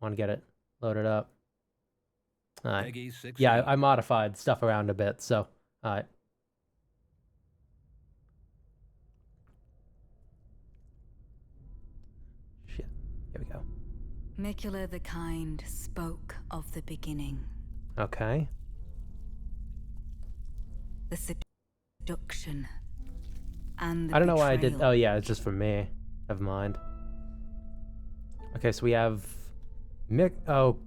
Want to get it loaded up. Alright. Yeah, I modified stuff around a bit, so alright. Shit. Here we go. Mikula the Kind spoke of the beginning. Okay. The seduction and the I don't know why I did. betrayal. Oh yeah, it's just for me. Never mind. Okay, so we have Oh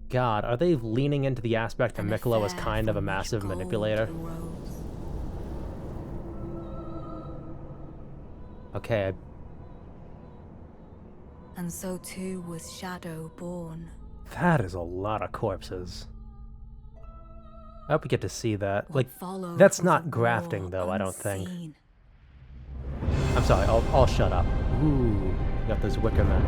god, are they leaning into the aspect that Mikula was kind of a massive manipulator? Okay. And so too was Shadow born. That is a lot of corpses. I hope we get to see that. Like, that's not grafting, though, I don't think. I'm sorry, I'll shut up. Ooh, got those wicker men.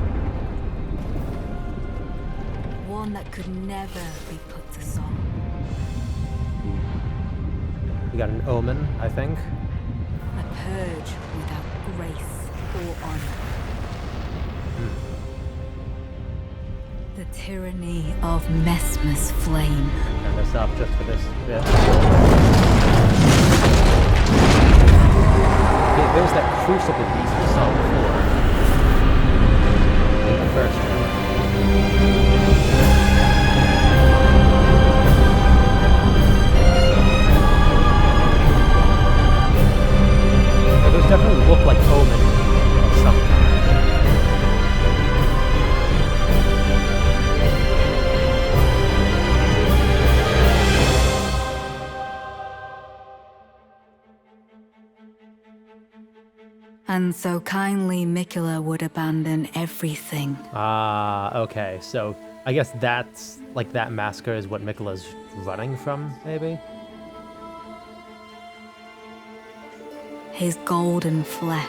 One that could never be put to song. We got an omen, I think. A purge without grace or honor. The tyranny of Mesmer's flame. Turn this up just for this bit. Yeah, there's that crucible beast we saw before. In the first trailer. Yeah, those definitely look like omen of some kind. And so kindly Mikula would abandon everything. Ah, okay. So I guess that's like that massacre is what Mikula's running from, maybe? His golden flesh.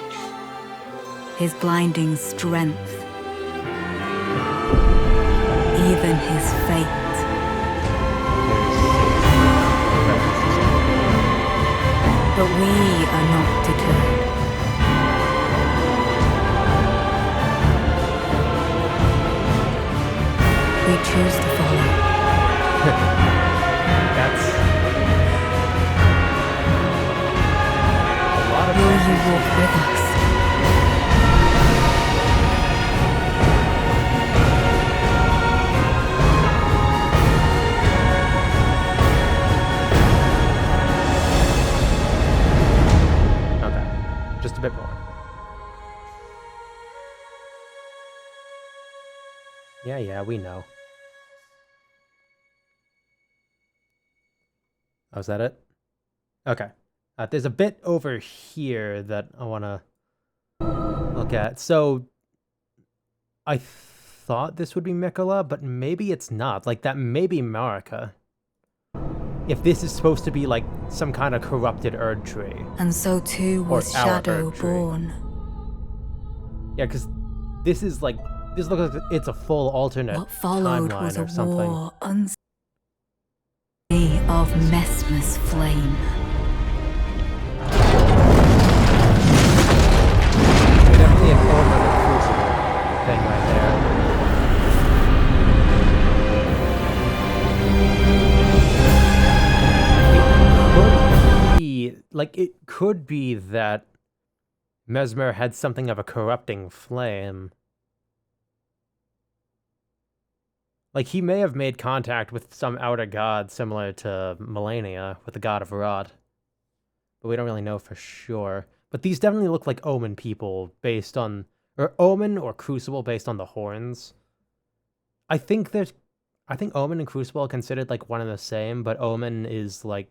His blinding strength. Even his fate. But we are not deterred. We choose to follow. That's a lot of Will you walk with us? Okay, just a bit more. Yeah, we know. Oh, is that it? Okay. There's a bit over here that I want to look at. So, I thought this would be Mikula, but maybe it's not. Like, that may be Marika. If this is supposed to be, like, some kind of corrupted Erd tree. And so too was Shadow born. Yeah, because this is, like, this looks like it's a full alternate What followed timeline was a or something. war unseen of Mesmer's flame. Definitely an Order of Crucible thing right there. It could be that Mesmer had something of a corrupting flame. Like, he may have made contact with some outer god similar to Melania with the god of Rot. But we don't really know for sure. But these definitely look like Omen people based on... Or Omen or Crucible based on the horns. I think Omen and Crucible are considered, like, one and the same, but Omen is, like...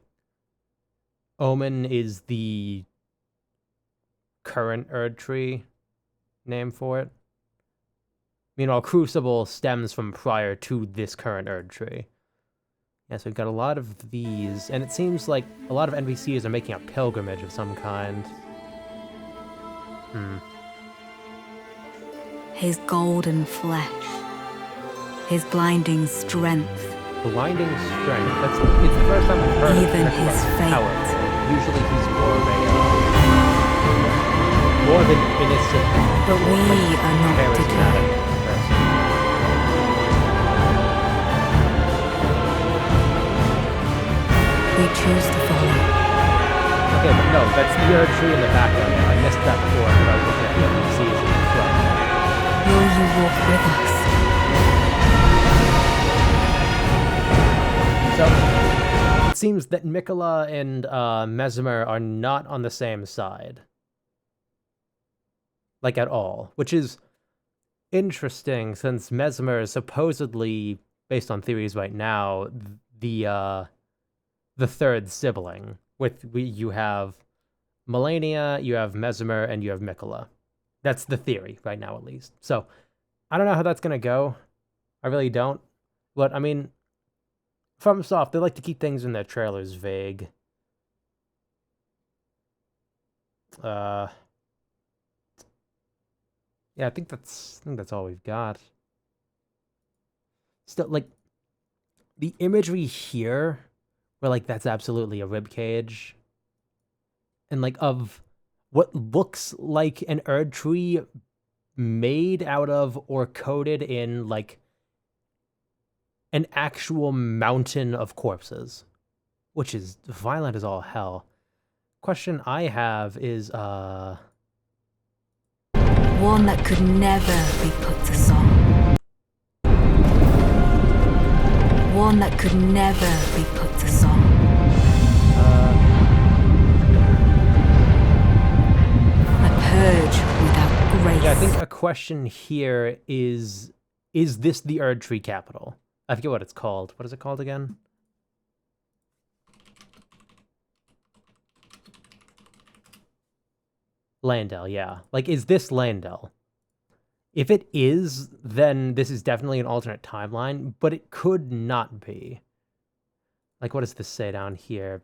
Omen is the current Erd tree name for it. Meanwhile, Crucible stems from prior to this current Erd tree. Yeah, so we've got a lot of these, and it seems like a lot of NPCs are making a pilgrimage of some kind. His golden flesh. His blinding strength. Blinding strength. It's the first time I've heard Even of his fate. power. Usually he's more of a more of an innocent, But we are not charismatic deterred. person. we choose to follow. Okay, but no, that's the Erd tree in the background now. I missed that before when I was looking at the NPCs in the front. Will you walk with us? So, it seems that Mikola and Mesmer are not on the same side. Like, at all. Which is interesting, since Mesmer is supposedly, based on theories right now, the third sibling. You have Melania, you have Mesmer, and you have Mikola. That's the theory right now, at least. So, I don't know how that's gonna go. I really don't. But, I mean, FromSoft, they like to keep things in their trailers vague. Yeah, I think that's all we've got. Still, like, the imagery here, where, like, that's absolutely a ribcage, and, like, of what looks like an Erd tree made out of or coated in, like, an actual mountain of corpses, which is violent as all hell. Question I have is, One that could never be put to song. One that could never be put to song. A purge without grace. Yeah, I think a question here is this the Erd Tree capital? I forget what it's called. What is it called again? Landel, yeah. Like, is this Landel? If it is, then this is definitely an alternate timeline, but it could not be. Like, what does this say down here?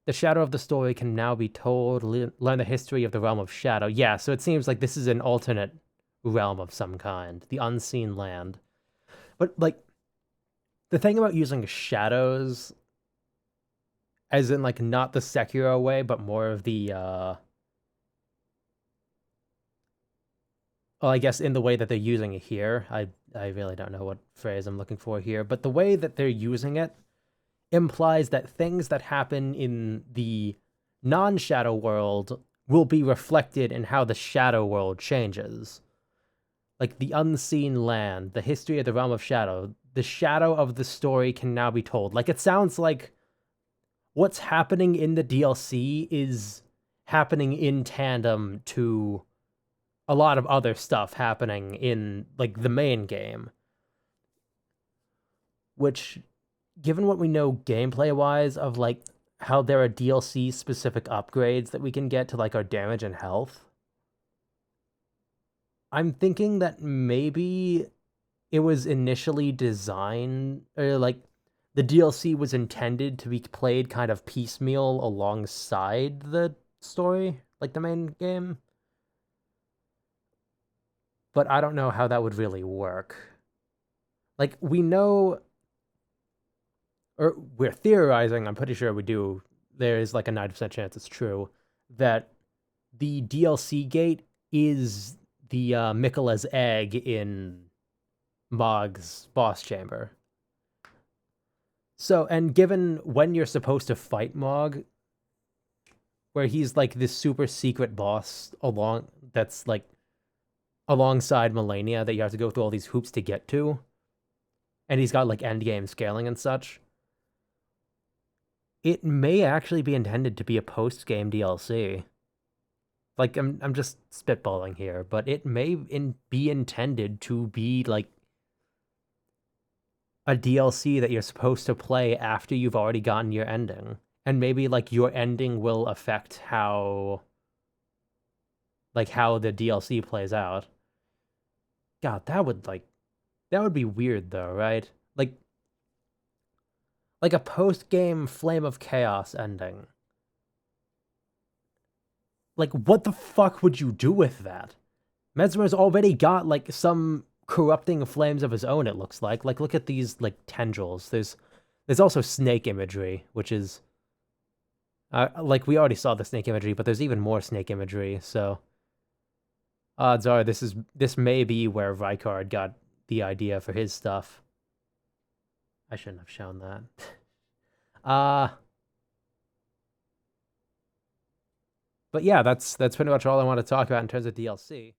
The shadow of the story can now be told. Learn the history of the realm of shadow. Yeah, so it seems like this is an alternate realm of some kind. The unseen land. But, like, the thing about using shadows, as in, like, not the Sekiro way, but more of the, well, I guess in the way that they're using it here. I really don't know what phrase I'm looking for here, but the way that they're using it implies that things that happen in the non-shadow world will be reflected in how the shadow world changes. Like the unseen land, the history of the realm of shadow, the shadow of the story can now be told. Like, it sounds like what's happening in the DLC is happening in tandem to a lot of other stuff happening in, like, the main game. Which, given what we know gameplay-wise of, like, how there are DLC-specific upgrades that we can get to, like, our damage and health, I'm thinking that maybe it was initially designed, or, like, the DLC was intended to be played kind of piecemeal alongside the story, like the main game. But I don't know how that would really work. Like, we know, or we're theorizing, I'm pretty sure we do, there's like a 90% chance it's true, that the DLC gate is the Mikola's egg in Mog's boss chamber. So, and given when you're supposed to fight Mog, where he's like this super secret boss that's like alongside Melania that you have to go through all these hoops to get to, and he's got like endgame scaling and such, it may actually be intended to be a post-game DLC. Like, I'm just spitballing here, but it may be intended to be like a DLC that you're supposed to play after you've already gotten your ending. And maybe like your ending will affect how the DLC plays out. God, that would be weird though, right? Like a post-game Flame of Chaos ending. Like, what the fuck would you do with that? Mesmer's already got, like, some corrupting flames of his own, it looks like. Like, look at these, like, tendrils. There's also snake imagery, which is... like, we already saw the snake imagery, but there's even more snake imagery, so... Odds are this may be where Rykard got the idea for his stuff. I shouldn't have shown that. But yeah, that's pretty much all I want to talk about in terms of DLC.